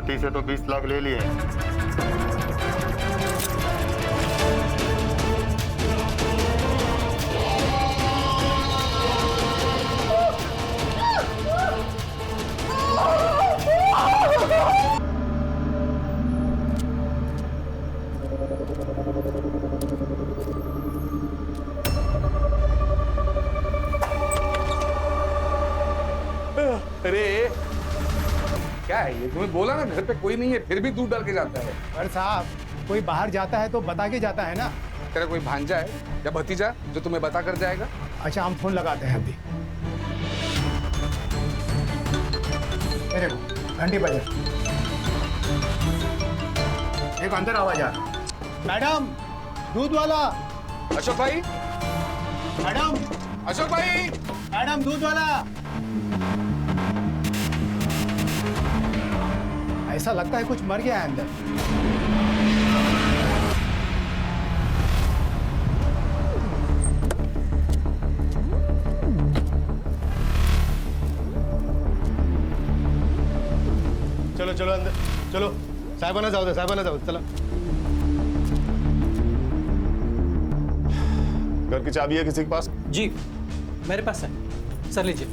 30 से तो 20 लाख ले लिए। अरे क्या है ये? तुम्हें बोला ना घर पे कोई नहीं है, फिर भी दूध डाल के जाता है। पर साहब, कोई बाहर जाता है तो बता के जाता है ना। तेरा कोई भांजा है या भतीजा जो तुम्हें बता कर जाएगा? अच्छा, हम फोन लगाते हैं अभी। मेरे को घंटी बजे एक अंदर आवाज आ। मैडम, दूध वाला। अशोक भाई, मैडम, अशोक भाई, मैडम दूध वाला। ऐसा लगता है कुछ मर गया है अंदर। चलो चलो अंदर चलो। साहेबाना जाऊ दे, साहेबाना जाऊ दे, चला। घर की चाबी है किसी के पास? जी मेरे पास है सर, लीजिए।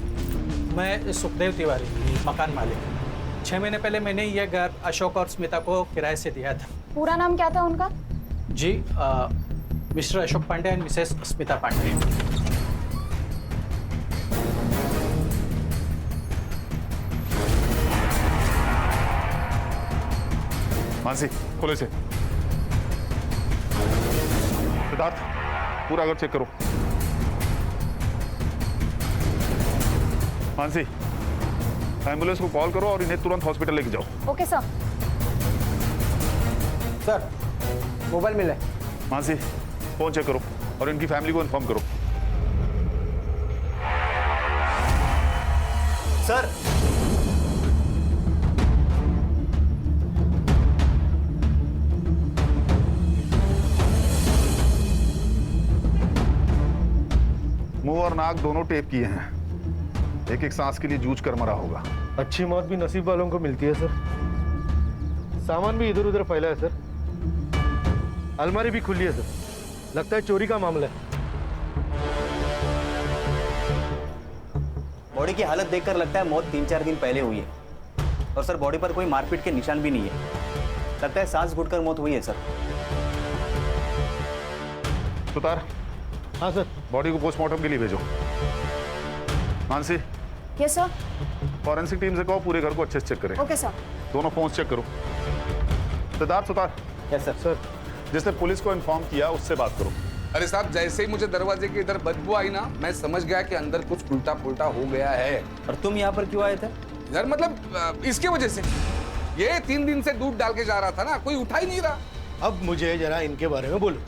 मैं सुखदेव तिवारी, मकान मालिक। 6 महीने पहले मैंने यह घर अशोक और स्मिता को किराए से दिया था। पूरा नाम क्या था उनका? जी mister Ashok Pandey and missus Smita Pandey. Mansi, खोले से। सिद्धार्थ, पूरा घर चेक करो। मानसी, एम्बुलेंस को कॉल करो और इन्हें तुरंत हॉस्पिटल लेके जाओ। Okay sir. सर मोबाइल मिला है। मानसी, फोन चेक करो और इनकी फैमिली को इन्फॉर्म करो। सर मुंह और नाक दोनों टेप किए हैं। एक एक सांस के लिए जूझ कर मरा होगा। अच्छी मौत भी नसीब वालों को मिलती है सर। सामान भी इधर उधर फैला है सर। अलमारी भी खुली है सर। लगता है चोरी का मामला है। बॉडी की हालत देखकर लगता है मौत 3-4 दिन पहले हुई है। और सर बॉडी पर कोई मारपीट के निशान भी नहीं है। लगता है सांस घुटकर मौत हुई है सर। सुतार, हाँ सर। बॉडी को पोस्टमार्टम के लिए भेजो। Mansi, yes sir. Forensic team से कहो पूरे घर को अच्छे से चेक करें। Okay sir. दोनों फोन चेक करो। Siddharth, Sutar, yes sir. Sir जिसने पुलिस को इन्फॉर्म किया उससे बात करो। अरे साहब, जैसे ही मुझे दरवाजे के इधर बदबू आई ना, मैं समझ गया कि अंदर कुछ उल्टा पुल्टा हो गया है। और तुम यहाँ पर क्यों आए थे? यार मतलब इसके वजह से। ये 3 दिन से दूध डाल के जा रहा था ना, कोई उठा ही नहीं रहा। अब मुझे जरा इनके बारे में बोलो।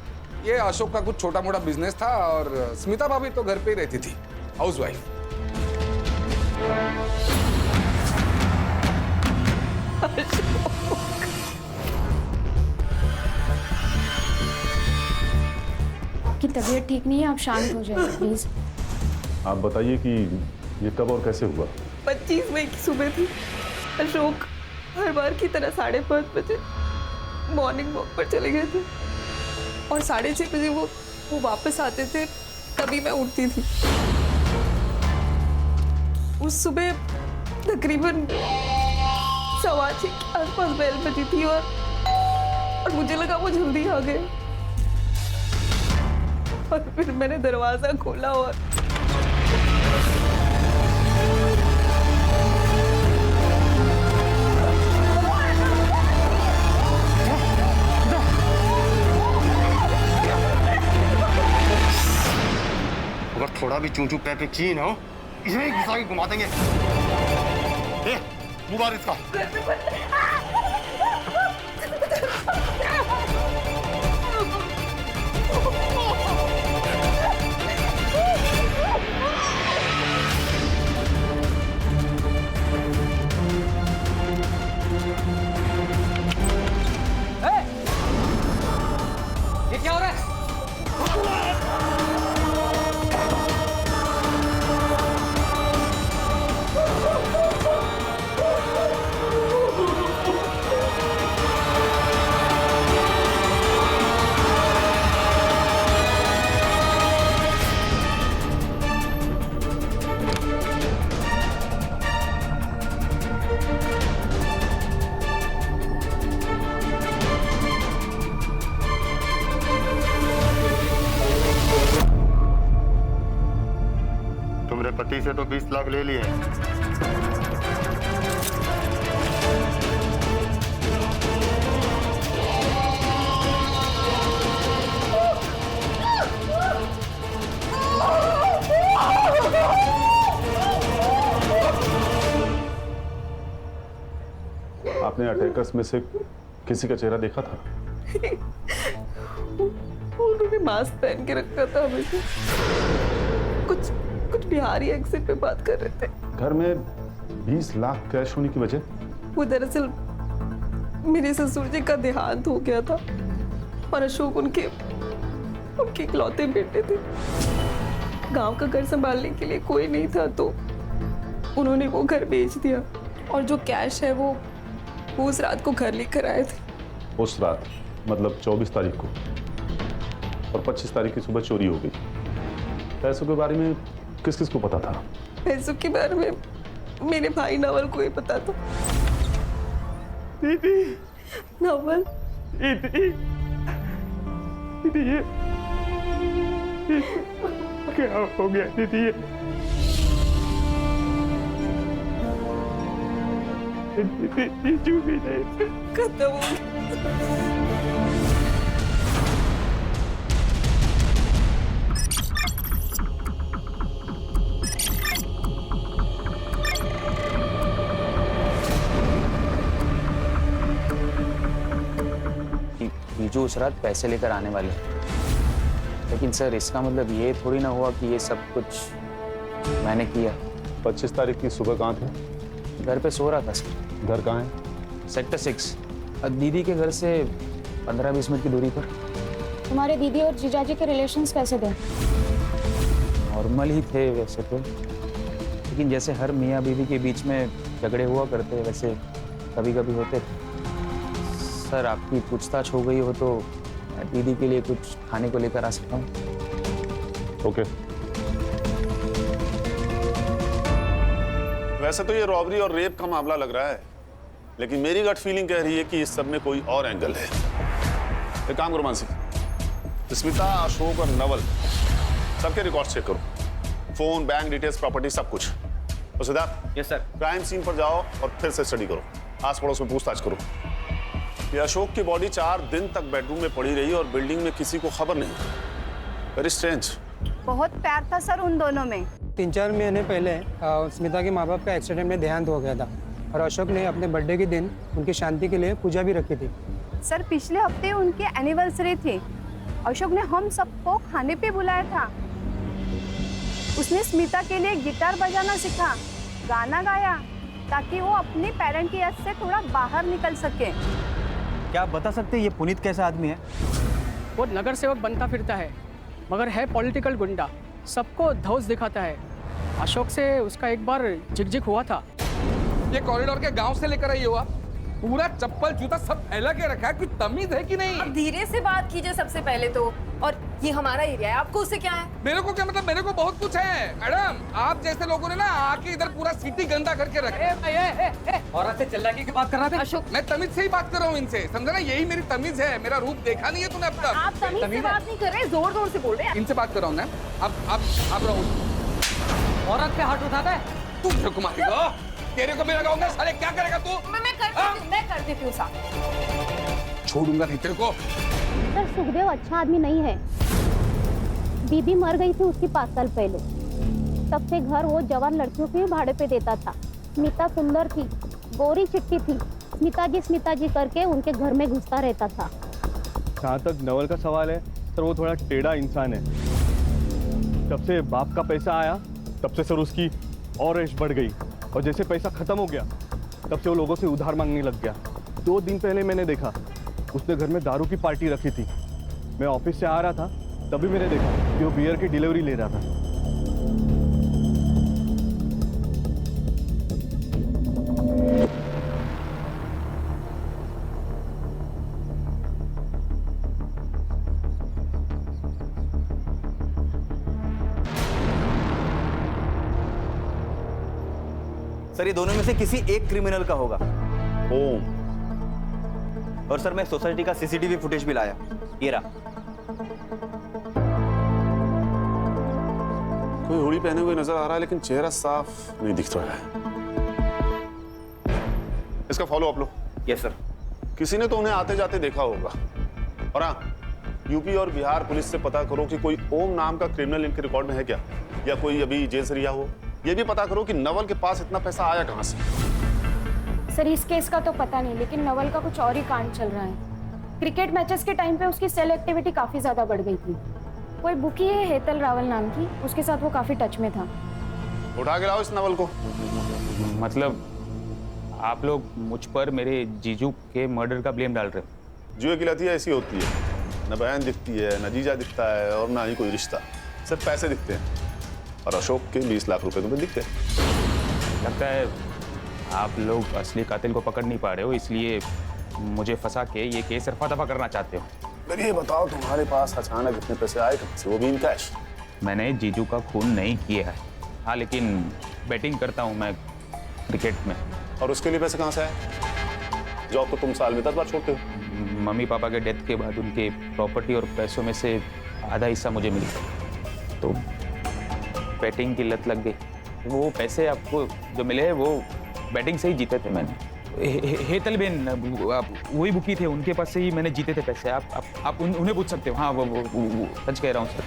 ये अशोक का कुछ छोटा मोटा बिजनेस था और स्मिता भाभी तो घर पे ही रहती थी, हाउसवाइफ। आपकी तबीयत ठीक नहीं है, आप शांत हो जाइए प्लीज। आप बताइए कि ये कब और कैसे हुआ? 25 मई की सुबह थी। अशोक हर बार की तरह 5:30 बजे मॉर्निंग वॉक पर चले गए थे और 6:30 बजे वो वापस आते थे, तभी मैं उठती थी। उस सुबह तकरीबन 6:15 के आसपास बेल बजी थी और मुझे लगा वो जल्दी आ गए। और फिर मैंने दरवाजा खोला और अगर थोड़ा भी चूचू पे की ना हो, इसे ही घुसा के घुमा देंगे। मुंह बार इसका। ये क्या हो रहा है? तलाक ले लिए। आपने अटैकर्स में से किसी का चेहरा देखा था? उन्होंने मास्क पहन के रखा था हमेशा। कुछ बिहारी एक्सेंट पे बात कर रहे थे। घर में 20 लाख कैश होने की वजह? वो दरअसल मेरे ससुर जी का देहांत हो गया था और अशोक उनके इकलौते बेटे थे। गांव का घर संभालने के लिए कोई नहीं था तो उन्होंने वो घर बेच दिया और जो कैश है वो उस रात को घर लेकर आए थे। उस रात मतलब 24 तारीख को, और 25 तारीख की सुबह चोरी हो गई। पैसों के बारे में किस किस को पता था? पैसों के बारे में मेरे भाई नवल को ही पता था। दीदी, नवल, दीदी, ये क्या हो गया दीदी? भी नहीं खत्म हो गया। बीजू उस रात पैसे लेकर आने वाले, लेकिन सर इसका मतलब ये थोड़ी ना हुआ कि ये सब कुछ मैंने किया। 25 तारीख की सुबह कहाँ थे? घर पे सो रहा था सर। घर कहाँ है? सेक्टर 6, दीदी के घर से 15-20 मिनट की दूरी पर। तुम्हारे दीदी और जीजाजी के रिलेशंस कैसे थे? नॉर्मल ही थे वैसे तो, लेकिन जैसे हर मियाँ बीवी के बीच में झगड़े हुआ करते वैसे कभी कभी होते थे। सर आपकी पूछताछ हो गई हो तो मैं दीदी के लिए कुछ खाने को लेकर आ सकता हूँ? ओके। वैसे तो ये रॉबरी और रेप का मामला लग रहा है, लेकिन मेरी गट फीलिंग कह रही है कि इस सब में कोई और एंगल है। एक काम करो मानसी, स्मिता, अशोक और नवल सबके रिकॉर्ड चेक करो, फोन, बैंक डिटेल्स, प्रॉपर्टी, सब कुछ। और Siddharth, yes sir. Crime scene पर जाओ और फिर से स्टडी करो, आस पड़ोस में पूछताछ करो। ये अशोक की बॉडी 4 दिन तक बेडरूम में पड़ी रही और बिल्डिंग में किसी को खबर नहीं। Very strange. बहुत प्यार था सर उन दोनों में। 3-4 महीने पहले स्मिता के माँ बाप का एक्सीडेंट में देहांत हो गया था और अशोक ने अपने बर्थडे के दिन उनकी शांति के लिए पूजा भी रखी थी। सर पिछले हफ्ते उनकी एनिवर्सरी थी। अशोक ने हम सबको खाने पे बुलाया था। उसने स्मिता के लिए गिटार बजाना सीखा, गाना गाया, ताकि वो अपने पेरेंट की याद से थोड़ा बाहर निकल सके। क्या आप बता सकते हैं ये पुनीत कैसा आदमी है? वो नगर सेवक बनता फिरता है, मगर है पॉलिटिकल गुंडा, सबको धौस दिखाता है। अशोक से उसका एक बार झिकझिक हुआ था। ये कॉरिडोर के गांव से लेकर आई हुआ, पूरा चप्पल जूता सब फैला के रखा है। कोई तमीज है कि नहीं? अब धीरे से बात कीजिए सबसे पहले तो। और ये हमारा एरिया है, आपको उससे क्या है? मेरे को क्या मतलब? मेरे को बहुत कुछ है मैडम। आप जैसे लोगों ने ना आके इधर पूरा सिटी गंदा करके रखे। औरत से चिल्लाने की बात कर रहा था अशोक। मैं तमीज से ही बात कर रहा हूँ इनसे, समझा ना? यही मेरी तमीज है। मेरा रूप देखा नहीं है तूने अब तक। आप तमीज से बात नहीं कर रहे, जोर जोर से बोल रहे हैं। इनसे बात कर रहा हूँ ना। अब रहो। औरत पे हाथ उठाता है तू मेरे को मारेगा? तेरे को मैं लगाऊंगा साले। क्या करेगा तू? मैं कर देती हूँ साहब। छोड़ूंगा नहीं तेरे को। सर सुखदेव अच्छा आदमी नहीं है। दीदी मर गई थी उसकी 5 साल पहले। तब से घर वो जवान लड़कियों के भाड़े पे देता था। स्मिता सुंदर थी, गोरी चिट्टी थी। स्मिता जी करके उनके घर में घुसता रहता था। जहाँ तक नवल का सवाल है सर, वो थोड़ा टेढ़ा इंसान है। जब से बाप का पैसा आया तब से सर उसकी और ऐश बढ़ गई, और जैसे पैसा खत्म हो गया तब से वो लोगों से उधार मांगने लग गया। 2 दिन पहले मैंने देखा उसने घर में दारू की पार्टी रखी थी। मैं ऑफिस से आ रहा था तभी मैंने देखा कि वो बियर की डिलीवरी ले रहा था। सर ये दोनों में से किसी एक क्रिमिनल का होगा। ओम। और सर मैं सोसाइटी का सीसीटीवी फुटेज भी लाया, ये रहा। कोई हुडी पहने हुए नजर आ रहा है, लेकिन चेहरा साफ नहीं दिख रहा है। इसका फॉलो अप लो। Yes sir. किसी ने तो उन्हें आते जाते देखा होगा। और हाँ, यूपी और बिहार पुलिस से पता करो कि कोई ओम नाम का क्रिमिनल इनके रिकॉर्ड में है क्या, या कोई अभी जेल से रिहा हो। ये भी पता करो कि नवल के पास इतना पैसा आया कहाँ से। सर इस केस का तो पता नहीं, लेकिन नवल का कुछ और ही कांड चल रहा है। क्रिकेट मैचेस के टाइम पे उसकी सेल एक्टिविटी काफी ज्यादा बढ़ गई थी। कोई बुकी है हेतल रावल नाम की, उसके साथ वो काफी टच में था। उठा के लाओ इस नवल को। मतलब आप लोग मुझ पर मेरे जीजू के मर्डर का ब्लेम डाल रहे हो? जुए की लतियाँ ऐसी होती है, न बहन दिखती है, न जीजा दिखता है, और ना ही कोई रिश्ता, सिर्फ पैसे दिखते हैं। और अशोक के 20 लाख रुपए तुम्हें दिखते हैं। लगता है आप लोग असली कातिल को पकड़ नहीं पा रहे हो, इसलिए मुझे फंसा के ये केस रफा दफा करना चाहते हो। अगर ये बताओ तुम्हारे पास अचानक इतने पैसे आए कहाँ से, वो भी इन कैश? मैंने जीजू का खून नहीं किया है, हाँ, लेकिन बैटिंग करता हूँ मैं क्रिकेट में। और उसके लिए पैसे कहाँ से आए? जॉब तो तुम साल में 10 बार छोड़ते हो। मम्मी पापा के डेथ के बाद उनके प्रॉपर्टी और पैसों में से आधा हिस्सा मुझे मिल गया, तो बैटिंग की लत लग गई। वो पैसे आपको जो मिले हैं वो बैटिंग से ही जीते थे मैंने। हेतल बेन वही बुकी थे, उनके पास से ही मैंने जीते थे पैसे। आप उन्हें पूछ सकते हो। हाँ वो सच कह रहा हूँ सर।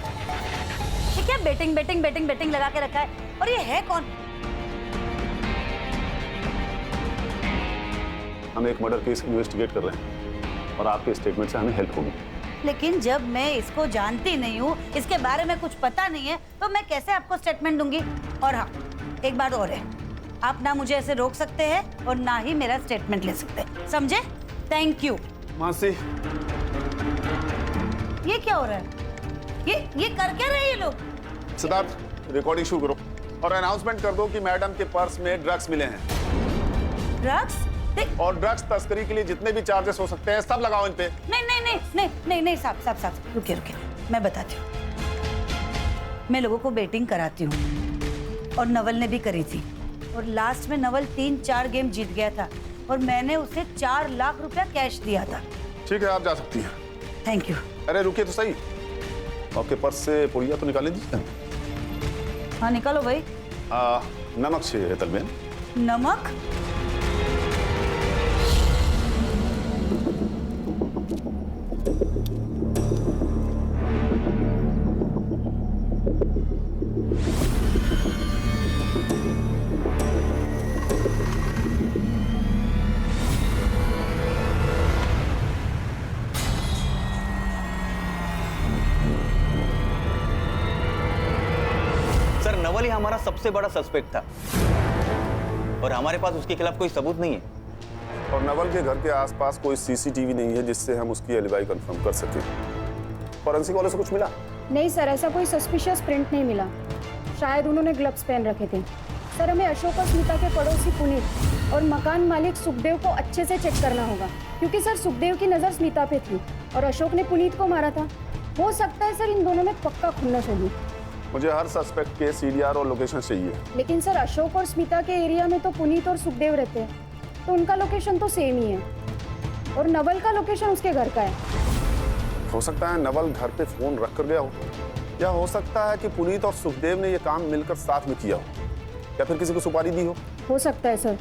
ये क्या बैटिंग बैटिंग बैटिंग बैटिंग लगा के रखा है, और ये है कौन? हम एक मर्डर केस इन्वेस्टिगेट कर रहे हैं और आपके स्टेटमेंट से हमें हेल्प होगी। लेकिन जब मैं इसको जानती नहीं हूँ, इसके बारे में कुछ पता नहीं है, तो मैं कैसे आपको स्टेटमेंट दूंगी? और हाँ, एक बात और है, आप ना मुझे ऐसे रोक सकते हैं और ना ही मेरा स्टेटमेंट ले सकते हैं, समझे? Thank you. मासी, ये क्या हो रहा है? ये कर क्या रहे हैं ये लोग? सिद्धार्थ, रिकॉर्डिंग शुरू करो और अनाउंसमेंट कर दो कि मैडम के पर्स में ड्रग्स मिले हैं। ड्रग्स? और ड्रग्स तस्करी के लिए जितने भी चार्जेस हो सकते हैं सब लगाओ इन पे। नहीं साहब, रुकिए, मैं बताती हूँ। मैं लोगों को बेटिंग कराती हूँ और नवल ने भी करी थी, और लास्ट में नवल 3-4 गेम जीत गया था और मैंने उसे 4 लाख रुपया कैश दिया था। ठीक है, आप जा सकती हैं। Thank you. अरे रुकिए तो सही, आपके पर्स से पुड़िया तो निकाल लीजिए। हाँ निकालो भाई। नमक चाहिए हेतल बेन। नमक? सर नवल ही हमारा सबसे बड़ा सस्पेक्ट था और हमारे पास उसके खिलाफ कोई सबूत नहीं है। और नवल के घर के आसपास कोई सीसीटीवी नहीं है जिससे हम उसकी एलिबाई कंफर्म कर सकें। फॉरेंसिक वाले से कुछ मिला? नहीं सर, ऐसा कोई सस्पिशियस प्रिंट नहीं मिला। शायद उन्होंने ग्लव्स पहन रखे थे। सर हमें अशोक और स्मिता के पड़ोसी पुनीत और मकान मालिक सुखदेव को अच्छे से चेक करना होगा, क्योंकि सर सुखदेव की नज़र स्मिता पे थी और अशोक ने पुनीत को मारा था। हो सकता है सर इन दोनों में पक्का खुन्नस होगी। मुझे हर सस्पेक्ट के सीडीआर और लोकेशन चाहिए। लेकिन सर अशोक और स्मिता के एरिया में तो पुनीत और सुखदेव रहते हैं, तो उनका लोकेशन तो सेम ही है, और नवल का लोकेशन उसके घर का है। हो सकता है नवल घर पे फोन रख कर गया हो, या हो सकता है कि पुनीत और सुखदेव ने यह काम मिलकर साथ में किया हो, या फिर किसी को सुपारी दी हो सकता है सर।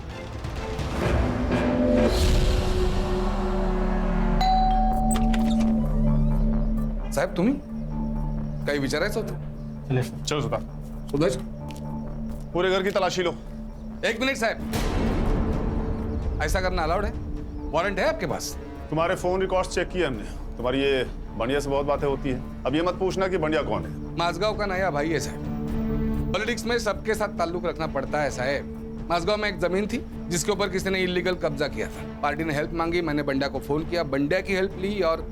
साहेब तुम्ही काही विचारायचं होतं? चलो सुदेश, पूरे घर की तलाशी लो। 1 मिनट साहब, ऐसा करना अलाउड है? वारंट है आपके पास? तुम्हारे फोन रिकॉर्ड्स चेक किए हमने, तुम्हारी ये बंडिया से बहुत बातें होती है। अब ये मत पूछना कि बंडिया कौन है। माझगांव का नया भाई है साहब। पॉलिटिक्स में सबके साथ ताल्लुक रखना पड़ता है साहब। माझगांव में एक जमीन थी जिसके ऊपर किसी ने इलीगल कब्जा किया था। पार्टी ने हेल्प मांगी, मैंने बंडिया को फोन किया, बंडिया की हेल्प ली और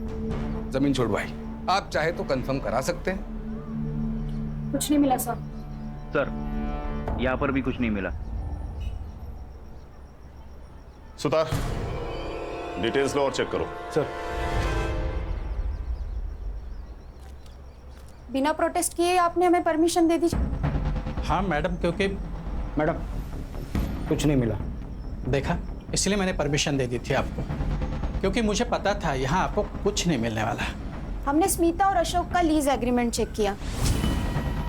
जमीन छुड़वाई। आप चाहे तो कंफर्म करा सकते हैं। कुछ नहीं मिला सर। सर यहाँ पर भी कुछ नहीं मिला। सुतार, डिटेल्स लो और चेक करो। सर बिना प्रोटेस्ट किए आपने हमें परमिशन दे दी? हाँ मैडम, क्योंकि मैडम कुछ नहीं मिला। देखा, इसलिए मैंने परमिशन दे दी थी आपको, क्योंकि मुझे पता था यहाँ आपको कुछ नहीं मिलने वाला। हमने स्मिता और अशोक का लीज एग्रीमेंट चेक किया।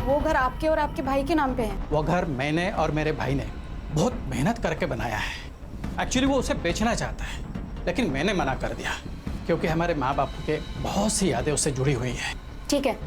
वो घर आपके और आपके भाई के नाम पे है? वो घर मैंने और मेरे भाई ने बहुत मेहनत करके बनाया है। एक्चुअली वो उसे बेचना चाहता है, लेकिन मैंने मना कर दिया क्योंकि हमारे माँ बाप के बहुत सी यादें उससे जुड़ी हुई हैं। ठीक है।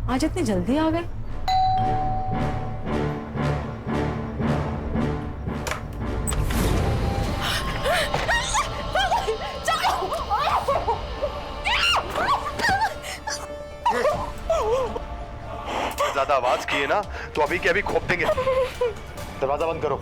आज इतनी जल्दी आ गए? ज्यादा आवाज किए ना तो अभी के अभी खोप देंगे। दरवाजा बंद करो।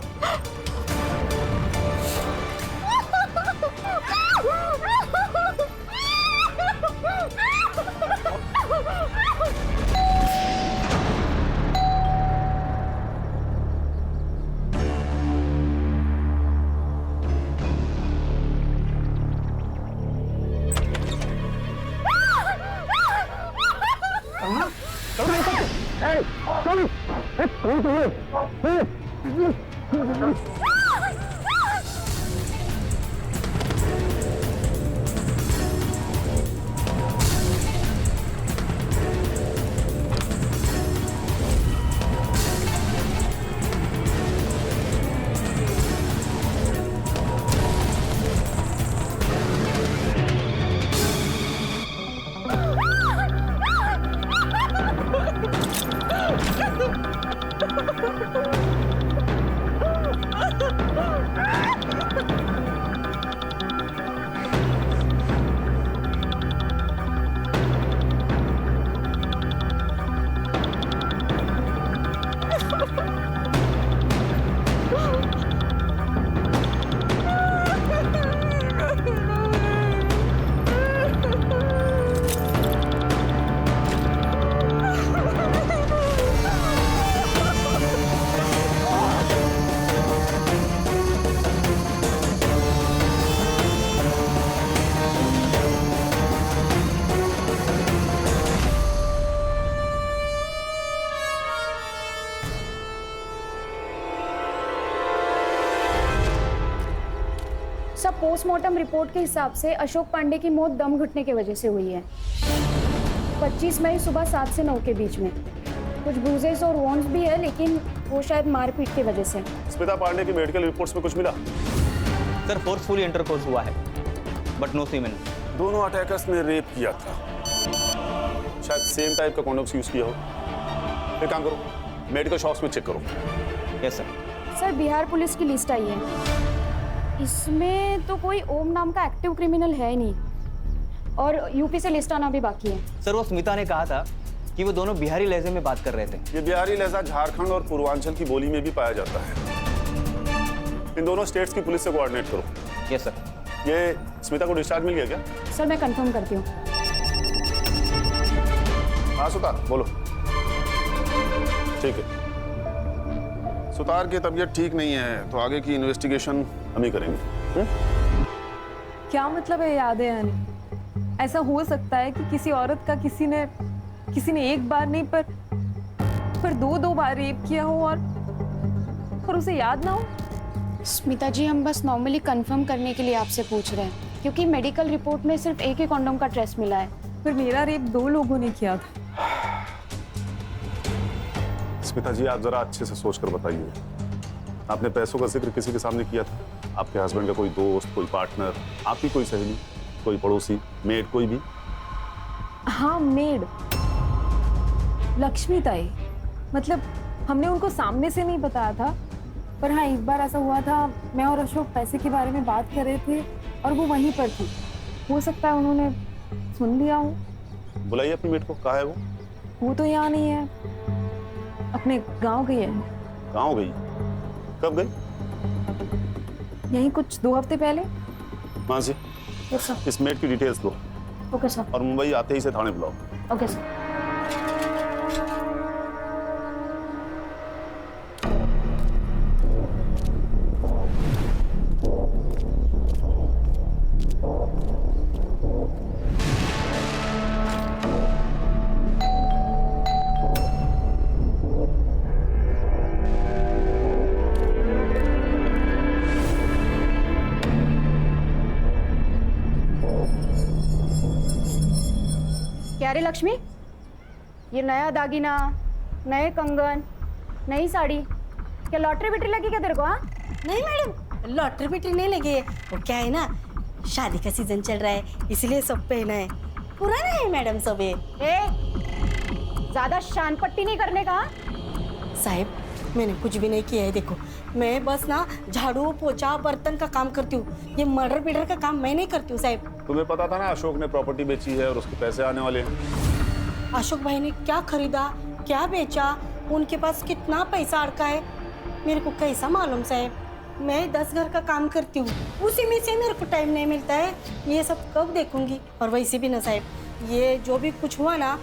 सब पोस्टमार्टम रिपोर्ट के हिसाब से अशोक पांडे की मौत दम घुटने की वजह से हुई है। 25 मई सुबह 7 से 9 के बीच में। कुछ ब्रूजेस और वॉन्ड्स भी है, लेकिन वो शायद मारपीट की वजह से। स्मिता पांडे की मेडिकल रिपोर्ट्स में कुछ मिला? सर फोर्सफुली इंटरकोर्स हुआ है, बट नो सीमेन। दोनों अटैकर्स ने रेप किया था, शायद सेम टाइप का कॉन्डोम्स यूज किया हो। एक काम करो, मेडिकल शॉप्स में चेक करो। Yes sir. Sir Bihar police की लिस्ट आई है, इसमें तो कोई ओम नाम का एक्टिव क्रिमिनल है नहीं, और यूपी से लिस्ट आना भी बाकी है। सर वो स्मिता ने कहा था कि वो दोनों बिहारी लहजे में बात कर रहे थे। ये बिहारी लहजा झारखंड और पूर्वांचल की बोली में भी पाया जाता है। इन दोनों स्टेट्स की पुलिस से कोऑर्डिनेट करो। Yes sir. ये स्मिता को डिस्चार्ज मिल गया क्या? सर मैं कंफर्म करती हूँ। हाँ सुतार बोलो। ठीक है, सुतार की तबीयत ठीक नहीं है तो आगे की इन्वेस्टिगेशन हम ही करेंगे। क्या मतलब है यादें आने? ऐसा हो सकता है कि किसी औरत का किसी ने एक बार नहीं पर दो बार रेप किया हो और उसे याद ना हो? स्मिता जी, हम बस नॉर्मली कंफर्म करने के लिए आपसे पूछ रहे हैं, क्योंकि मेडिकल रिपोर्ट में सिर्फ एक ही कॉन्डोम का ट्रेस मिला है। पर मेरा रेप 2 लोगों ने किया था। स्मिता जी आप जरा अच्छे से सोचकर बताइए, आपने पैसों का जिक्र किसी के सामने किया था? आपके हस्बैंड का कोई दोस्त, कोई पार्टनर, आपकी कोई सहेली, कोई पड़ोसी, मेड, कोई भी? हाँ मेड, लक्ष्मी ताई। मतलब हमने उनको सामने से नहीं बताया था, पर हाँ एक बार ऐसा हुआ था, मैं और अशोक पैसे के बारे में बात कर रहे थे और वो वहीं पर थी। हो सकता है उन्होंने सुन लिया हो। बुलाइए अपनी मेड को। कहाँ है वो? वो तो यहाँ नहीं है, अपने गांव गई है। गाँव गई? कब गई? यहीं कुछ 2 हफ्ते पहले। हाँ जी, इस मेड की डिटेल्स दो। Okay sir. और मुंबई आते ही से थाने बुलाओ। Okay sir. क्या रे लक्ष्मी, ये नया दागिना, नए कंगन, नई साड़ी, क्या लॉटरी बिटरी लगी क्या तेरे को? हाँ नहीं मैडम, लॉटरी बिटरी नहीं लगी है। वो क्या है ना, शादी का सीजन चल रहा है इसलिए सब पहना है। पुराना है मैडम सब ये। ज्यादा शान पट्टी नहीं करने का। साहब मैंने कुछ भी नहीं किया है। देखो मैं बस ना झाड़ू पोछा बर्तन का काम करती हूँ, ये मर्डर बिडर का काम मैं नहीं करती हूँ साहब। तुम्हें पता था ना अशोक ने प्रॉपर्टी बेची है और उसके पैसे आने वाले हैं। अशोक भाई ने क्या खरीदा क्या बेचा, उनके पास कितना पैसा अड़का है मेरे को कैसा मालूम साहब। मैं 10 घर का काम करती हूँ, उसी में से मेरे को टाइम नहीं मिलता है। ये सब कब देखूंगी। और वैसे भी ना साहब, ये जो भी कुछ हुआ ना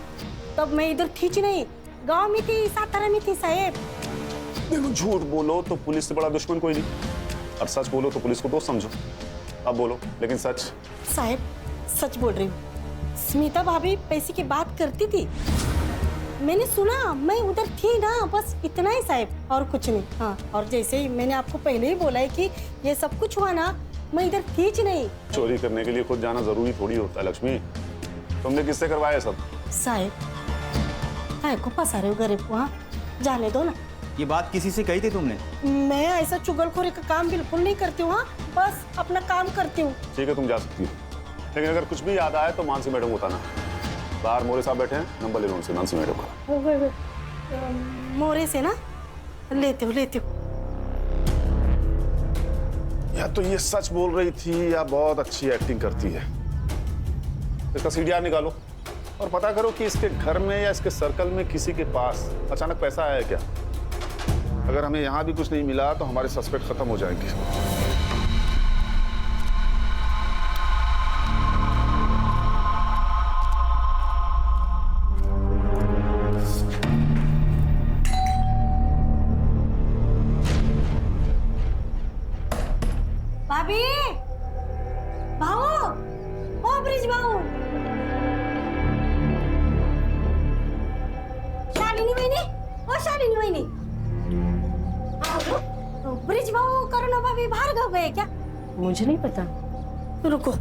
तब मैं इधर थी नहीं, गांव में थी, सातारा में थी साहब। देखो झूठ बोलो तो पुलिस से बड़ा दुश्मन कोई नहीं, और सच बोलो तो पुलिस को दोस्त समझो। अब बोलो लेकिन सच। साहब सच बोल रही हूँ, स्मिता भाभी पैसे की बात करती थी, मैंने सुना, मैं उधर थी ना, बस इतना ही साहब और कुछ नहीं। हाँ और जैसे ही मैंने आपको पहले ही बोला है कि ये सब कुछ हुआ ना, मैं इधर थी नहीं। चोरी करने के लिए खुद जाना जरूरी थोड़ी होता है लक्ष्मी। तुमने किससे करवाया सब? साहब काय को फंसा रहे हो गरीब को? हाँ जाने दो ना। ये बात किसी से कही थी तुमने? मैं ऐसा चुगलखोरी का काम बिल्कुल नहीं करती हूँ। हाँ बस अपना काम करती हूँ। ठीक है तुम जा सकती हो, लेकिन अगर कुछ भी याद आए तो मानसी मैडम को बताना। बाहर मोरे साहब बैठे हैं, नंबर ले लो उनसे, मानसी मैडम का। मोरे से ना लेते हो। या तो ये सच बोल रही थी या बहुत अच्छी एक्टिंग करती है। इसका सीडीआर निकालो और पता करो कि इसके घर में या इसके सर्कल में किसी के पास अचानक पैसा आया है क्या। अगर हमें यहाँ भी कुछ नहीं मिला तो हमारे सस्पेक्ट खत्म हो जाएंगे। भाभी, भाऊ, ओ ब्रिज भाऊ, शालिनी वहिनी, ओ शालिनी वहिनी, ब्रिज भाऊ करुणा भाभी बाहर गए क्या? मुझे नहीं पता। रुको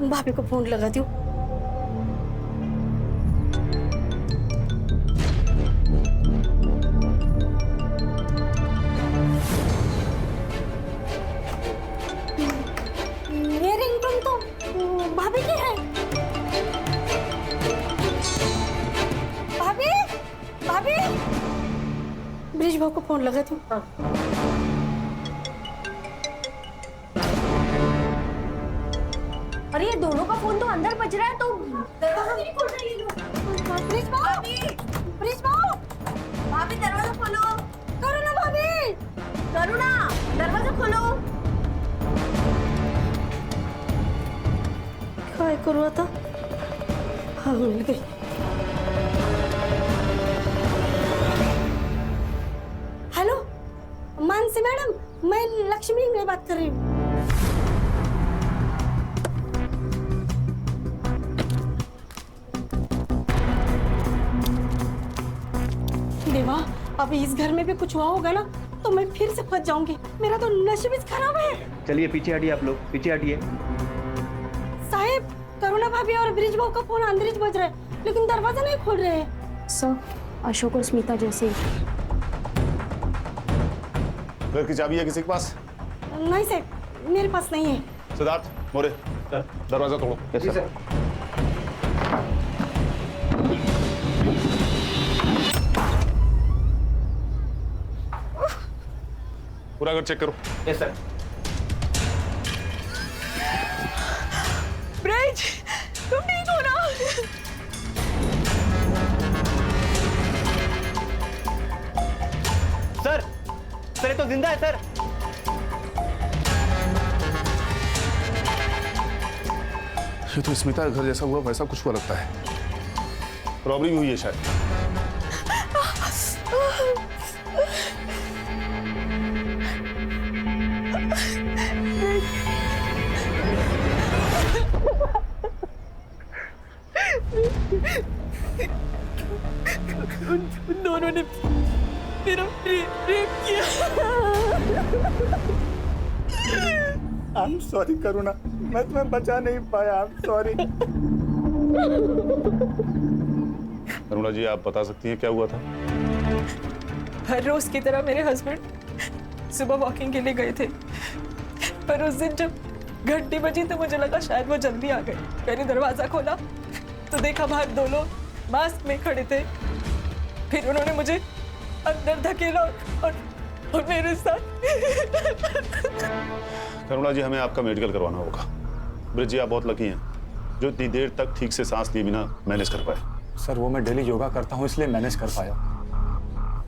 भाभी को फोन लगाती हूँ। ये रिंगटोन तो भाभी की है। भाभी, भाभी, ब्रिज भाऊ को फोन लगाती हूँ। अरे ये दोनों का फोन तो अंदर बज रहा है, तो दरवाजा नहीं खोल रही है। ब्रिज भाऊ, भाभी दरवाजा खोलो। करुणा भाभी, करुणा दरवाजा खोलो। क्या करूँ आता? हाँ मिल गई। हेलो मानसी मैडम, मैं लक्ष्मी में बात कर रही हूँ। देवा, अभी इस घर में भी कुछ हुआ होगा ना तो मैं फिर से फंस जाऊंगी। मेरा तो नशीब खराब है। चलिए पीछे हटिए, आप लोग पीछे हटिए। साहब करुणा भाभी और ब्रिज भाऊ का फोन अंदर ही बज रहा है, लेकिन दरवाजा नहीं खोल रहे हैं। सर अशोक और स्मिता जैसे। घर की चाबी है किसी के पास? नहीं सर मेरे पास नहीं है। सिद्धार्थ, मोरे, दरवाजा तोड़ो। Yes sir. पूरा घर चेक करो। Yes sir. ब्रिज, तुम ठीक हो ना? सर, सर ये तो जिंदा है सर। ये तो स्मिता का घर जैसा हुआ वैसा कुछ हुआ लगता है। रॉबरी भी हुई है शायद। उन दोनों ने मेरा रेप किया। आई एम सॉरी करुणा, मैं तुम्हें बचा नहीं पाया। I am sorry. करुणा जी, आप बता सकती हैं क्या हुआ था? हर रोज की तरह मेरे हस्बैंड सुबह वॉकिंग के लिए गए थे, पर उस दिन जब घंटी बजी तो मुझे लगा शायद वो जल्दी आ गए। मैंने दरवाजा खोला तो देखा बाहर 2 लोग मास्क में खड़े थे। फिर उन्होंने मुझे अंदर धकेला और मेरे साथ। करुणा जी, हमें आपका मेडिकल करवाना होगा। ब्रिज जी, आप बहुत लकी हैं जो इतनी देर तक ठीक से सांस लिए बिना मैनेज कर पाए। सर वो मैं डेली योगा करता हूँ इसलिए मैनेज कर पाया,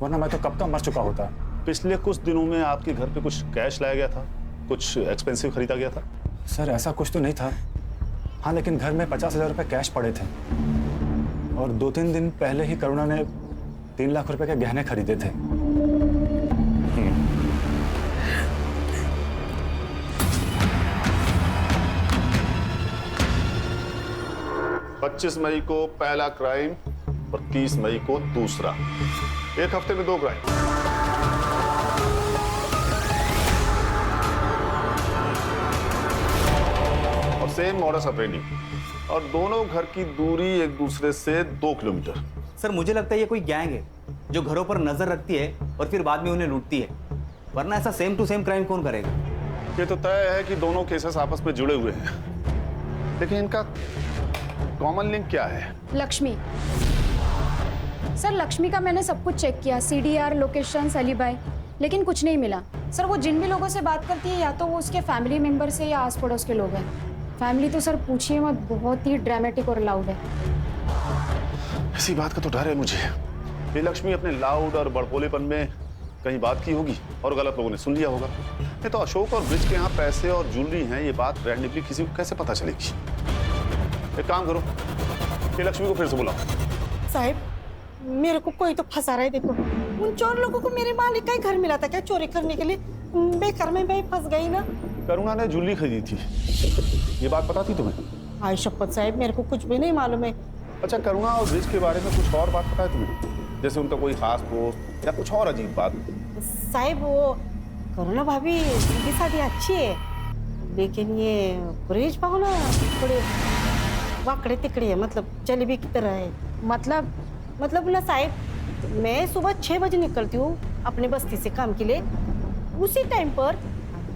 वरना मैं तो कब का मर चुका होता। पिछले कुछ दिनों में आपके घर पे कुछ कैश लाया गया था, कुछ एक्सपेंसिव खरीदा गया था? सर ऐसा कुछ तो नहीं था, हाँ लेकिन घर में 50,000 रुपये कैश पड़े थे और 2-3 दिन पहले ही करुणा ने 3 लाख रुपए के गहने खरीदे थे। 25 मई को पहला क्राइम और 30 मई को दूसरा। 1 हफ्ते में 2 क्राइम। और सेम मॉडस ऑपरेंडी, और दोनों घर की दूरी एक दूसरे से 2 किलोमीटर। सर मुझे लगता है ये कोई गैंग है जो घरों पर नजर रखती है और फिर बाद में उन्हें लूटती है, वरना ऐसा सेम टू सेम क्राइम कौन करेगा? ये तो तय है कि दोनों केसेस आपस में जुड़े हुए हैं, लेकिन इनका कॉमन लिंक क्या है? लक्ष्मी। सर लक्ष्मी का मैंने सब कुछ चेक किया, CDR, लोकेशन, एलिबाई, लेकिन कुछ नहीं मिला। सर वो जिन भी लोगों से बात करती है या तो वो उसके फैमिली मेंबर से या आस पड़ोस के लोग हैं। फैमिली तो सर पूछिए मत, बहुत ही ड्रामेटिक और लाउड है। इसी बात का तो डर है मुझे। ये लक्ष्मी अपने लाउड और बड़बोलेपन में कहीं बात की होगी और गलत लोगों ने सुन लिया होगा। नहीं तो अशोक और ब्रिज के यहाँ पैसे और ज्वेलरी हैं, ये बात रैंडमली किसी को कैसे पता चलेगी? एक काम करो, ये लक्ष्मी को फिर से बुलाओ। साहब मेरे को कोई तो फंसा रहा है। देखो उन 4 लोगों को मेरे मालिक का ही घर मिला था क्या चोरी करने के लिए? बेकार में मैं फंस गई ना। करुणा ने ज्वेलरी खरीदी थी, ये बात पता थी तुम्हें? आई शपथ साहब मेरे को कुछ भी नहीं मालूम है। अच्छा, करुणा और ब्रिज के बारे में कुछ और बात पता है तुम्हें? जैसे उनका कोई खास दोस्त या कुछ और अजीब बात? साहब वो करुणा भाभी की शादी अच्छी है, लेकिन ये ब्रिज भाव ना थोड़े वाकड़े तिकड़े है, मतलब जलेबी की तरह है। मतलब ना साहब, मैं सुबह 6 बजे निकलती हूँ अपने बस्ती से काम के लिए। उसी टाइम पर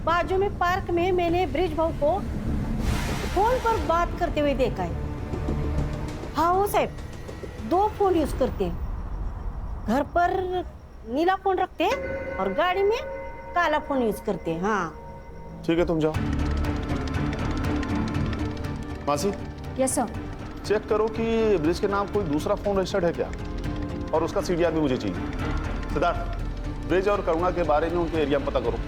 बाजू में पार्क में मैंने ब्रिज भाव को फोन पर बात करते हुए देखा है। हाँ वो साहब 2 फोन यूज करते हैं, घर पर नीला फोन रखते हैं और गाड़ी में काला फोन यूज करते हैं। हाँ ठीक है, तुम जाओ। मासी। Yes sir. चेक करो कि ब्रिज के नाम कोई दूसरा फोन रजिस्टर्ड है क्या, और उसका CDR भी मुझे चाहिए। सिद्धार्थ, ब्रिज और करुणा के बारे में उनके एरिया में पता करो।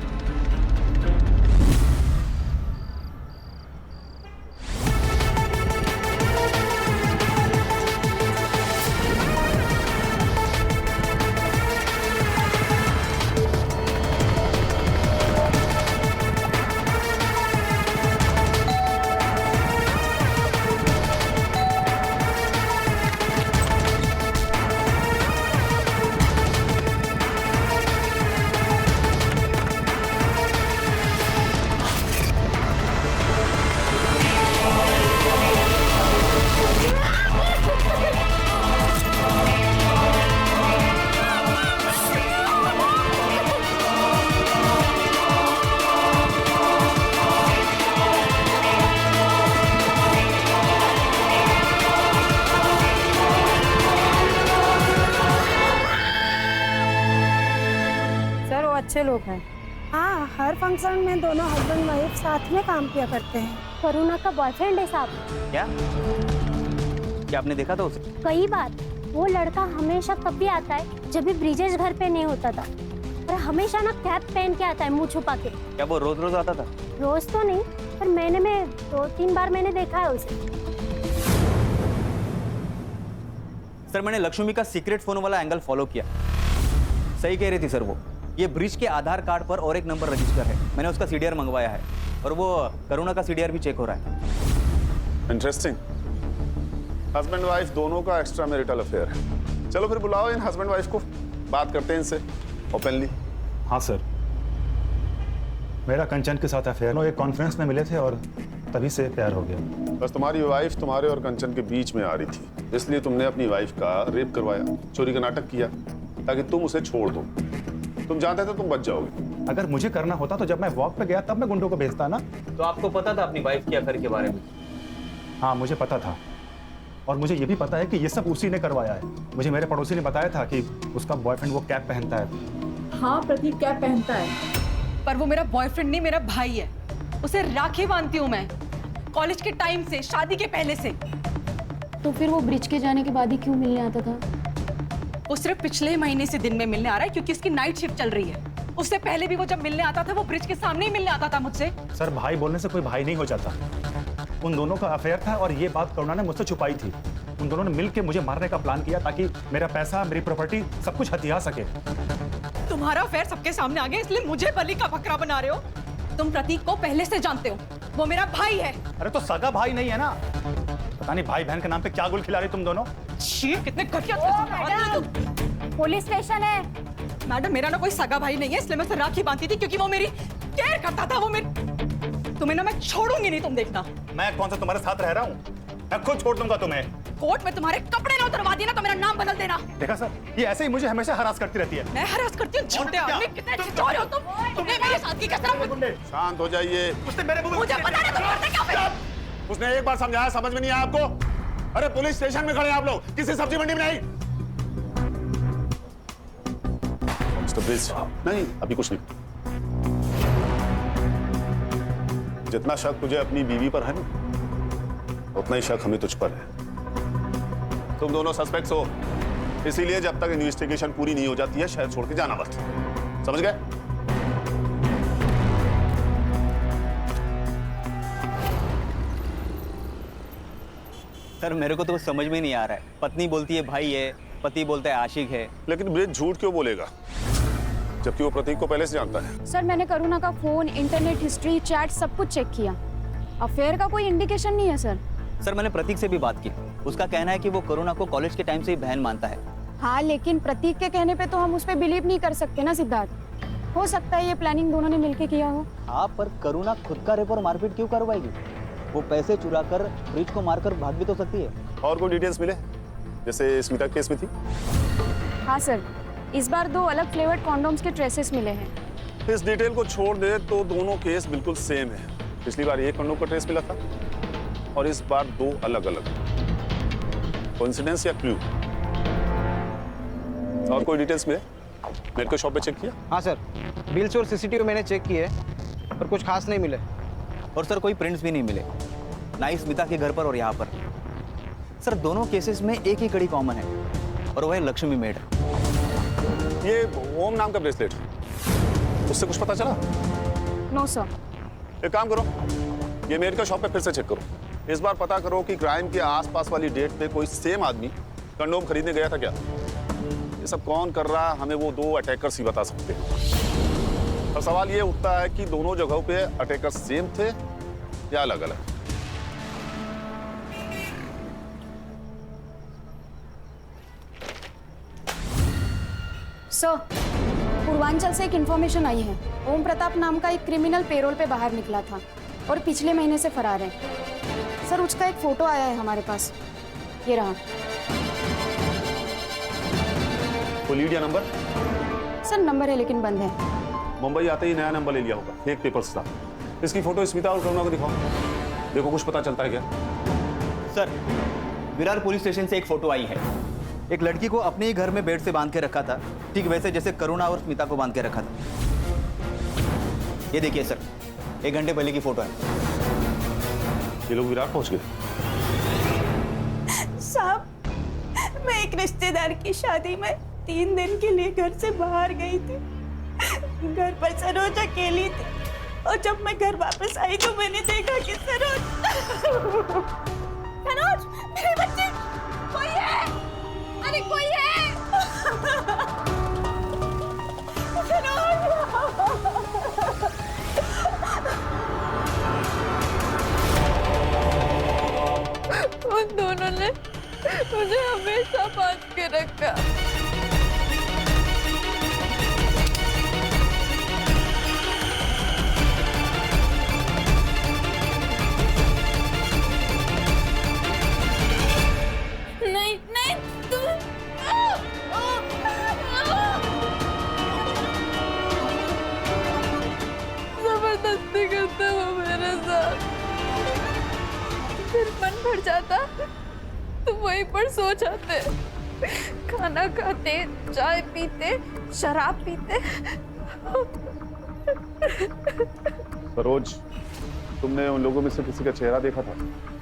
अच्छे लोग हैं। हाँ, हर फंक्शन में दोनों हस्बैंड वाइफ साथ में काम किया करते हैं। करुणा का बॉयफ्रेंड है साहब। क्या आपने देखा था उसे? कई बार। वो लड़का हमेशा तब भी आता है जब भी ब्रिजेश घर पे नहीं होता था, और हमेशा ना कैप पहन के आता है मुंह छुपा के। क्या वो रोज रोज आता था? रोज तो नहीं, पर महीने में 2-3 बार मैंने देखा है उसे। सर मैंने लक्ष्मी का सीक्रेट फोन वाला एंगल फॉलो किया। सही कह रही थी सर वो। ये ब्रिज के आधार कार्ड पर और एक नंबर रजिस्टर है। मैंने उसका CDR मंगवाया है और वो करुणा का CDR भी चेक हो रहा है। इंटरेस्टिंग। हस्बैंड वाइफ दोनों का एक्स्ट्रा मैरिटल अफेयर है। चलो फिर बुलाओ इन हस्बैंड वाइफ को, बात करते हैं इनसे ओपनली। हाँ सर, मेरा कंचन के साथ अफेयर। एक कॉन्फ्रेंस में मिले थे और तभी से प्यार हो गया। बस तुम्हारी वाइफ तुम्हारे और कंचन के बीच में आ रही थी, इसलिए तुमने अपनी वाइफ का रेप करवाया, चोरी का नाटक किया ताकि तुम उसे छोड़ दो। तुम जानते थे तुम बच जाओगे। अगर मुझे करना होता तो जब मैं वॉक पे गया तब मैं गुंडों को भेजता ना। तो आपको पता था अपनी वाइफ के अफेयर के बारे में? हाँ, मुझे पता था, और मुझे ये भी पता है कि ये सब उसी ने करवाया है। मुझे मेरे पड़ोसी ने बताया था कि उसका बॉयफ्रेंड वो कैप पहनता है। हाँ प्रतीक कैप पहनता है, पर वो मेरा बॉयफ्रेंड नहीं, मेरा भाई है। उसे राखी बांधती हूँ मैं, कॉलेज के टाइम से, शादी के पहले से। तो फिर वो ब्रिज के जाने के बाद ही क्यों मिलने आता था? वो सिर्फ पिछले महीने से दिन में मिलने आ रहा है क्योंकि उसकी नाइट शिफ्ट चल रही है। उससे पहले भी वो जब मिलने आता था वो ब्रिज के सामने ही मिलने आता था मुझसे। सर, भाई बोलने से कोई भाई नहीं हो जाता। उन दोनों का अफेयर था और ये बात करुणा ने मुझसे छुपाई थी। उन दोनों ने मिलकर मुझे मारने का प्लान किया ताकि मेरा पैसा, मेरी प्रॉपर्टी सब कुछ हथिया सके। तुम्हारा अफेयर सबके सामने आ गया इसलिए मुझे बलि का बकरा बना रहे हो। तुम प्रतीक को पहले से जानते हो, वो मेरा भाई है। अरे तो सगा भाई नहीं है ना? पता नहीं भाई बहन के नाम पे क्या गुल खिला रही तुम दोनों। कितने घटिया। पुलिस स्टेशन है। मैडम, मेरा ना कोई सगा भाई नहीं है, इसलिए मैं उसे राखी बांधती थी क्योंकि वो मेरी केयर करता था। वो मेरी, तुम्हें ना मैं छोड़ूंगी नहीं, तुम देखना। मैं कौन सा तुम्हारे साथ रह रहा हूँ? मैं खुद छोड़ दूंगा तुम्हें। कोर्ट में तुम्हारे कपड़े ना उतरवा दिए ना तो मेरा नाम बदल देना। देखा सर, ये ऐसे ही मुझे हमेशा हरास करती रहती है। मैं हरास करती हूँ? छोटे आदमी, कितने छिछोरे हो तुम। तुमने मेरे साथ की कसम। शांत हो जाइए। उसने मेरे मुझे पता नहीं तुम करते क्या फिर। उसने एक बार समझाया, समझ में नहीं आया आपको? अरे पुलिस स्टेशन में खड़े आप लोग, किसी सब्जी मंडी में नहीं। मिस्टर ब्रिज, नहीं अभी कुछ नहीं। जितना शक तुझे अपनी बीवी पर है ना, उतना ही शक हमें तुझ पर है। तुम दोनों सस्पेक्ट्स हो, इसीलिए जब तक इन्वेस्टिगेशन पूरी नहीं हो जाती है शहर छोड़ के जाना मत। समझ गए? सर मेरे को तो कुछ समझ में नहीं आ रहा है। पत्नी बोलती है भाई है, पति बोलता है आशिक है। लेकिन ब्रिज झूठ क्यों बोलेगा जबकि वो प्रतीक को पहले से जानता है? सर, मैंने करुणा का फोन, इंटरनेट हिस्ट्री, चैट सब कुछ चेक किया। अफेयर का कोई इंडिकेशन नहीं है सर। सर मैंने प्रतीक से भी बात की, उसका कहना है कि वो करुणा को कॉलेज के टाइम से ही बहन मानता है। हाँ, लेकिन प्रतीक के कहने पे तो हम उस पर बिलीव नहीं कर सकते ना सिद्धार्थ। हो सकता है ये प्लानिंग दोनों ने मिलके किया हो। हाँ, पर करुणा खुद का रेप और मारपीट क्यों करवाएगी? वो पैसे चुरा कर ब्रिज को मारकर भाग भी तो सकती है। और कोई डिटेल्स मिले जैसे स्मिता केस में थी? हाँ सर, इस बार 2 अलग फ्लेवर्ड कॉन्डोम्स के ट्रेसेस मिले हैं। इस डिटेल को छोड़ दे तो दोनों केस बिल्कुल सेम है। पिछली बार एक कंडोम का ट्रेस मिला था और इस बार 2 अलग अलग। कोइंसिडेंस या क्लू? और कोई डिटेल्स मिले? मेडिकल शॉप पे चेक किया? हाँ सर, बिल्स और सीसीटीवी मैंने चेक किए पर कुछ खास नहीं मिले। और सर कोई प्रिंट्स भी नहीं मिले, ना ही स्मिता के घर पर और यहाँ पर। सर दोनों केसेस में एक ही कड़ी कॉमन है और वह है लक्ष्मी मेड। ये ओम नाम का ब्रेसलेट, उससे कुछ पता चला? No sir. एक काम करो, ये मेडिकल शॉप पे फिर से चेक करो। इस बार पता करो कि क्राइम के आसपास वाली डेट पे कोई सेम आदमी कंडोम खरीदने गया था क्या। ये सब कौन कर रहा है हमें वो 2 अटैकर्स ही बता सकते हैं। और सवाल ये उठता है कि दोनों जगहों पे अटैकर्स सेम थे या अलग अलग? सर, पूर्वांचल से एक इन्फॉर्मेशन आई है। ओम प्रताप नाम का एक क्रिमिनल पेरोल पे बाहर निकला था और पिछले महीने से फरार है। सर, उसका एक फोटो आया है हमारे पास, ये रहा। Lydia number? सर नंबर है लेकिन बंद है। मुंबई आते ही नया नंबर ले लिया होगा, फेक पेपर्स था। इसकी फोटो स्मिता और करुणा को दिखाओ, देखो कुछ पता चलता है क्या। सर विरार पुलिस स्टेशन से एक फोटो आई है। एक लड़की को अपने ही घर में बेड से बांध के रखा था, ठीक वैसे जैसे करुणा और स्मिता को बांध के रखा था। ये देखिए सर, 1 घंटे पहले की फोटो है। ये लोग विरार पहुंच गए? साहब, मैं एक रिश्तेदार की शादी में 3 दिन के लिए घर से बाहर गई थी। घर पर सरोज अकेली थी और जब मैं घर वापस आई तो मैंने देखा कि सरोज मेरे बच्चे, कोई है, अरे कोई है। उन दोनों ने मुझे हमेशा बांध के रखा। पड़ जाता तो वहीं पर सो जाते, खाना खाते, चाय पीते, शराब पीते। सरोज, तुमने उन लोगों में से किसी का चेहरा देखा था?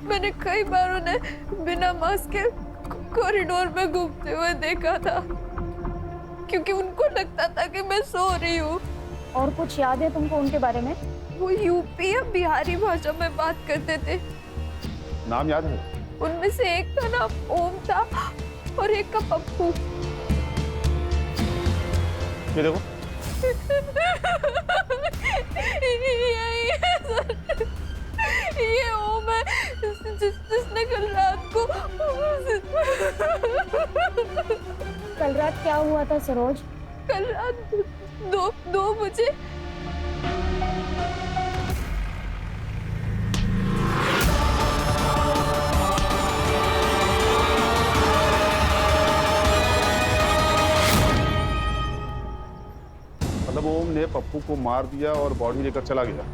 मैंने कई बार उन्हें बिना मास्क के कॉरिडोर में घूमते हुए देखा था, क्योंकि उनको लगता था कि मैं सो रही हूँ। और कुछ याद है तुमको उनके बारे में? वो यूपी या बिहारी भाषा में बात करते थे। नाम याद है? उनमें से एक का नाम ओम था और एक का पप्पू। ये देखो। ये ओम है जिसने कल रात को। कल रात क्या हुआ था सरोज? कल रात 2 बजे मतलब ओम ने पप्पू को मार दिया और बॉडी लेकर चला गया।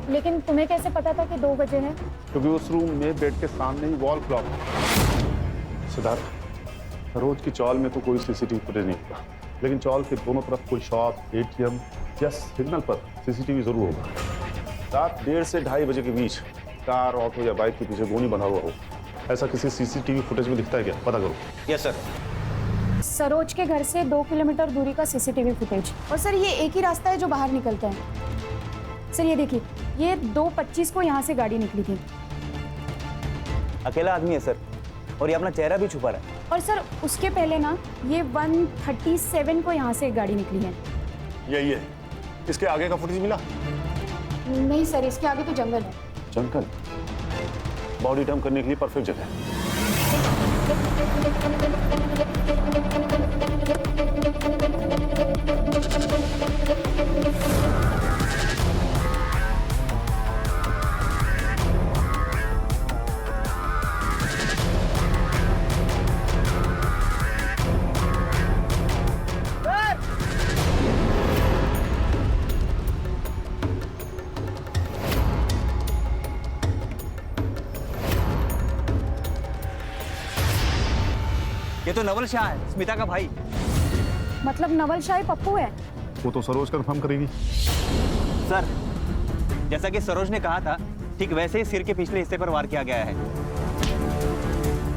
लेकिन तुम्हें कैसे पता था कि 2 बजे है? क्योंकि उस रूम में बेड के सामने ही वॉल क्लॉक। सिद्धार्थ, सरोज की चौल में तो कोई सीसीटीवी फुटेज नहीं होगा, लेकिन चौल के दोनों तरफ कोई शॉप, एटीएम या सिग्नल पर सीसीटीवी जरूर होगा। रात 1:30 से 2:30 बजे के बीच कार, ऑटो या बाइक के पीछे गोली बंधा हुआ हो, ऐसा किसी सीसीटीवी फुटेज में दिखता है क्या? पता करो। Yes sir. सरोज के घर से 2 किलोमीटर दूरी का सीसीटीवी फुटेज। और सर ये एक ही रास्ता है जो बाहर निकलता है। सर ये देखिए, ये 2:25 को यहाँ से गाड़ी निकली थी। अकेला आदमी है सर, और ये अपना चेहरा भी छुपा रहा है। और सर उसके पहले ना ये 1:37 को यहाँ से गाड़ी निकली है। यही है। इसके आगे का फुटेज मिला? नहीं सर, इसके आगे तो जंगल है। जंगल? बॉडी डंप करने के लिए परफेक्ट जगह है। ये तो नवल शाह है, स्मिता का भाई। मतलब नवल शाह पप्पू है? वो तो सरोज कंफर्म करेगी। सर, जैसा कि सरोज ने कहा था, ठीक वैसे ही सिर के पिछले हिस्से पर वार किया गया है।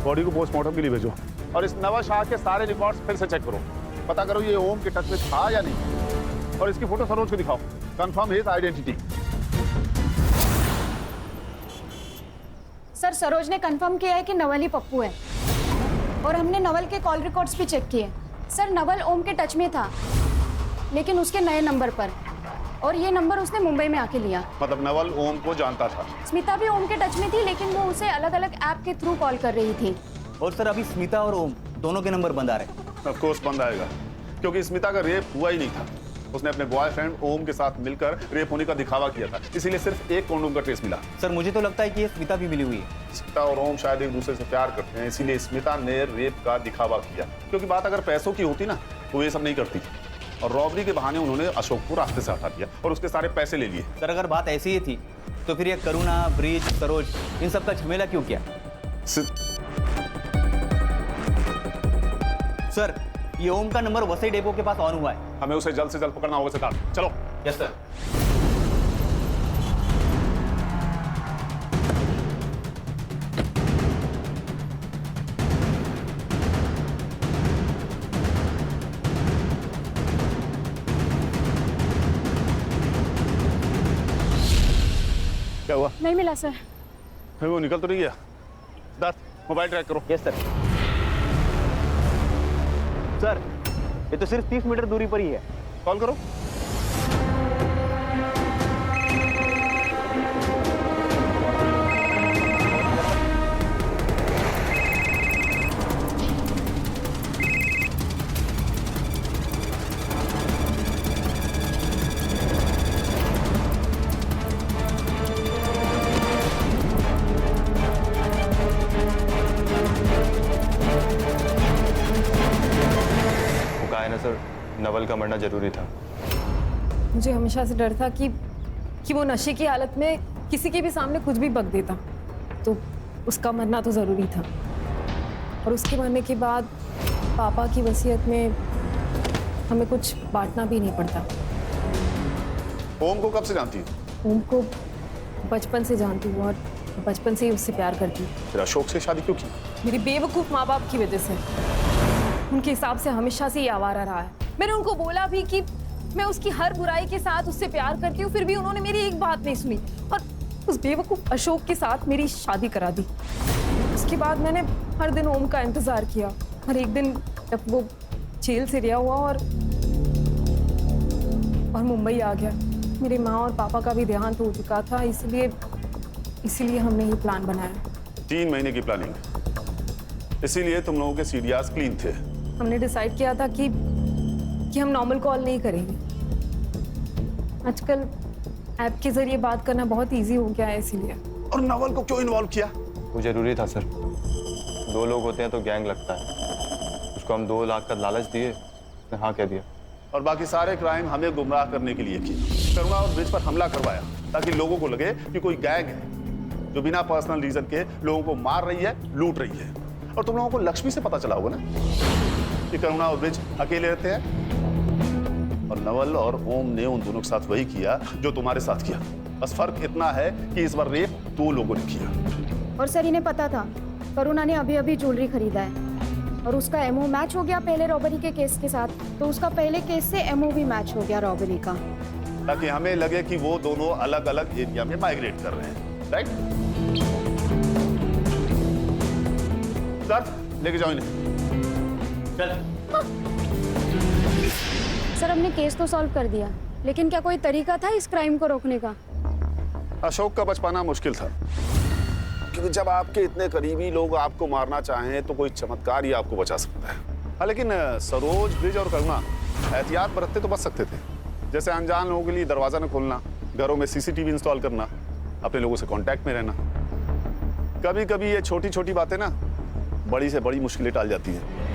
बॉडी को पोस्टमार्टम के लिए भेजो और इस नवाज शाह के सारे रिकॉर्ड्स फिर से चेक करो। पता करो ये ओम के टच में था या नहीं, और इसकी फोटो सरोज को दिखाओ। Confirm his identity. Sir Saroj ने कंफर्म किया है कि नवल ही पप्पू है, और हमने नवल के कॉल रिकॉर्ड्स भी चेक किए। सर नवल ओम के टच में था, लेकिन उसके नए नंबर पर, और ये नंबर उसने मुंबई में आके लिया। मतलब नवल ओम को जानता था। स्मिता भी ओम के टच में थी, लेकिन वो उसे अलग अलग ऐप के थ्रू कॉल कर रही थी। और सर अभी स्मिता और ओम दोनों के नंबर बंद आ रहे हैं। ऑफ कोर्स बंद आएगा, क्योंकि स्मिता का रेप हुआ ही नहीं था। उसने अपने बॉयफ्रेंड ओम के साथ मिलकर रेप होने का दिखावा किया था, इसीलिए सिर्फ एक कॉन्डोम का ट्रेस मिला। सर मुझे तो लगता है कि ये स्मिता भी मिली हुई है। स्मिता और ओम शायद एक दूसरे से प्यार करते हैं, इसीलिए स्मिता ने रेप का दिखावा किया। क्योंकि बात अगर पैसों की होती ना, तो ये सब नहीं करती। और रॉबरी के बहाने उन्होंने अशोक को रास्ते से हटा दिया और उसके सारे पैसे ले लिए। सर अगर बात ऐसी ही थी, तो फिर ये करुणा, ब्रिज, सरोज, इन सब का झमेला क्यों किया? सर ये ओम का नंबर वसई डेपो के पास ऑन हुआ है। हमें उसे जल्द से जल्द पकड़ना होगा सिद्धार्थ। चलो। Yes sir. क्या हुआ? नहीं मिला सर। फिर वो निकल तो नहीं गया? सिद्धार्थ मोबाइल ट्रैक करो। Yes sir. सर ये तो सिर्फ 30 मीटर दूरी पर ही है। कॉल करो। सर नवल का मरना जरूरी था। मुझे हमेशा से डर था कि वो नशे की हालत में किसी के भी सामने कुछ भी बक देता, तो उसका मरना तो ज़रूरी था, और उसके मरने के बाद पापा की वसीयत में हमें कुछ बांटना भी नहीं पड़ता। ओम को कब से जानती हो? ओम को बचपन से जानती हूँ और बचपन से ही उससे प्यार करती हूँ। फिर अशोक से शादी क्यों की? मेरी बेवकूफ़ माँ बाप की वजह से। उनके हिसाब से हमेशा से ही आवारा रहा है। मैंने उनको बोला भी कि मैं उसकी हर बुराई के साथ उससे प्यार करती हूँ, फिर भी उन्होंने मेरी एक बात नहीं सुनी और उस बेवकूफ़ अशोक के साथ मेरी शादी करा दी। उसके बाद मैंने हर दिन ओम का इंतज़ार किया, और एक दिन जब वो जेल से रिहा हुआ और मुंबई आ गया, मेरे माँ और पापा का भी देहांत हो चुका था, इसीलिए हमने ये प्लान बनाया। 3 महीने की प्लानिंग, इसीलिए तुम लोगों के सीडीआरस क्लीन थे। हमने डिसाइड किया था कि हम नॉर्मल कॉल नहीं करेंगे। आजकल ऐप के जरिए बात करना बहुत इजी हो गया है, इसीलिए। और नवल को क्यों इन्वॉल्व किया? वो जरूरी था सर, 2 लोग होते हैं तो गैंग लगता है। उसको हम 2 लाख का लालच दिए, उसने हाँ कह दिया। और बाकी सारे क्राइम हमें गुमराह करने के लिए किए। करुणा और ब्रिज पर हमला करवाया ताकि लोगों को लगे कि कोई गैंग है जो बिना पर्सनल रीजन के लोगों को मार रही है, लूट रही है। और तुम लोगों को लक्ष्मी से पता चला होगा ना कि करुणा और ब्रिज अकेले रहते हैं, और नवल और ओम ने उन दोनों के साथ वही किया जो तुम्हारे साथ किया। बस फर्क इतना है कि इस बार रेप 2 लोगों ने किया। और सर इन्हें पता था करुणा ने अभी अभी ज्वेलरी खरीदा है, और उसका एमओ मैच हो गया पहले रॉबरी के केस के साथ, तो उसका पहले केस से एमओ भी मैच हो गया रॉबरी का, ताकि हमें लगे कि वो दोनों अलग अलग एरिया में माइग्रेट कर रहे हैं। राइट? लेके जाओ इन्हें। सर हमने केस तो सॉल्व कर दिया, लेकिन क्या कोई तरीका था इस क्राइम को रोकने का? अशोक का बच पाना मुश्किल था, क्योंकि जब आपके इतने करीबी लोग आपको मारना चाहें तो कोई चमत्कार ही आपको बचा सकता है। हाँ, लेकिन सरोज, ब्रिज और करुणा एहतियात बरतते तो बच सकते थे, जैसे अनजान लोगों के लिए दरवाजा न खोलना, घरों में सीसीटीवी इंस्टॉल करना, अपने लोगों से कांटेक्ट में रहना। कभी कभी ये छोटी छोटी बातें ना बड़ी से बड़ी मुश्किलें टाल जाती हैं।